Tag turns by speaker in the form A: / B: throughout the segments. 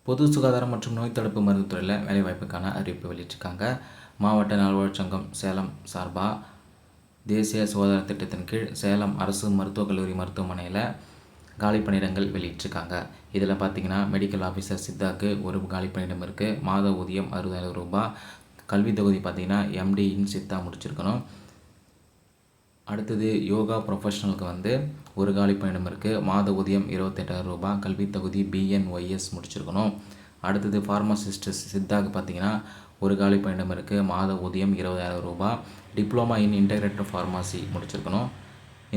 A: பொது சுகாதாரம் மற்றும் நோய் தடுப்பு மருந்து துறையில் வேலைவாய்ப்புக்கான அறிவிப்பு வெளியிட்டிருக்காங்க. மாவட்ட நல்வாழ்வுச் சங்கம் சேலம் சார்பாக தேசிய சுகாதார திட்டத்தின் கீழ் சேலம் அரசு மருத்துவக் கல்லூரி மருத்துவமனையில் காலி பணியிடங்கள் வெளியிட்டிருக்காங்க. இதில் பார்த்தீங்கன்னா மெடிக்கல் ஆஃபீஸர் சித்தாக்கு ஒரு காலி பணியிடம் இருக்குது. மாத ஊதியம் 60,000 ரூபாய். கல்வி தொகுதி பார்த்தீங்கன்னா எம்டி இன் சித்தா முடிச்சிருக்கணும். அடுத்தது யோகா ப்ரொஃபஷனலுக்கு ஒரு காலி பணியிடம் இருக்குது. மாத ஊதியம் 28,000 ரூபாய். கல்வி தகுதி BNYS முடிச்சிருக்கணும். அடுத்தது ஃபார்மசிஸ்ட் சித்தாக்கு பார்த்தீங்கன்னா ஒரு காலி பணியிடம் இருக்குது. மாத ஊதியம் 20,000 ரூபாய். டிப்ளமா இன் இன்டகிரேட்டட் ஃபார்மசி முடிச்சிருக்கணும்.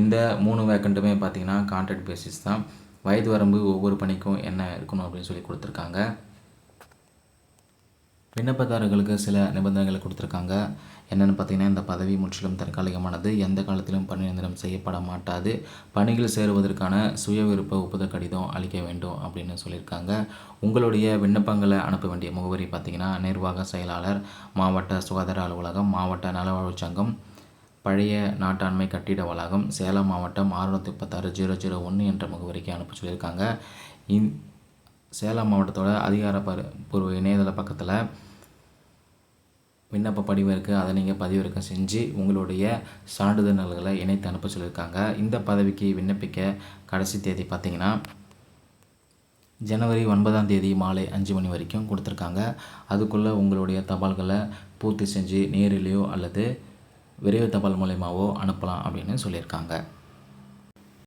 A: இந்த 3 வேக்கண்ட்டுமே பார்த்தீங்கன்னா கான்ட்ராக்ட் பேசிஸ் தான். வயது வரம்பு ஒவ்வொரு பணிக்கும் என்ன இருக்கணும் அப்படின்னு சொல்லி கொடுத்துருக்காங்க. விண்ணப்பதாரர்களுக்கு சில நிபந்தனைகளை கொடுத்துருக்காங்க. என்னென்னு பார்த்தீங்கன்னா, இந்த பதவி முற்றிலும் தற்காலிகமானது, எந்த காலத்திலும் பணி நிரந்தரம் செய்யப்பட மாட்டாது, பணியில் சேருவதற்கான சுய விருப்ப ஒப்புதல் கடிதம் அளிக்க வேண்டும் அப்படின்னு சொல்லியிருக்காங்க. உங்களுடைய விண்ணப்பங்களை அனுப்ப வேண்டிய முகவரி பார்த்தீங்கன்னா, நிர்வாக செயலாளர், மாவட்ட சுகாதார அலுவலகம், மாவட்ட நலவாழ்வுச் சங்கம், பழைய நாட்டாண்மை கட்டிட வளாகம், சேலம் மாவட்டம் 636-001 என்ற முகவரிக்கு அனுப்ப சொல்லியிருக்காங்க. சேலம் மாவட்டத்தோட அதிகாரப்பூர்வ இணையதள பக்கத்தில் விண்ணப்ப படிவம் இருக்குது. அதை நீங்கள் பதிவிறக்கம் செஞ்சு உங்களுடைய சான்றிதழ்களை இணைத்து அனுப்ப சொல்லியிருக்காங்க. இந்த பதவிக்கு விண்ணப்பிக்க கடைசி தேதி பார்த்திங்கன்னா ஜனவரி 9 மாலை 5 மணி வரைக்கும் கொடுத்துருக்காங்க. அதுக்குள்ளே உங்களுடைய தபால்களை பூர்த்தி செஞ்சு நேரிலேயோ அல்லது விரைவு தபால் மூலயமாவோ அனுப்பலாம் அப்படின்னு சொல்லியிருக்காங்க.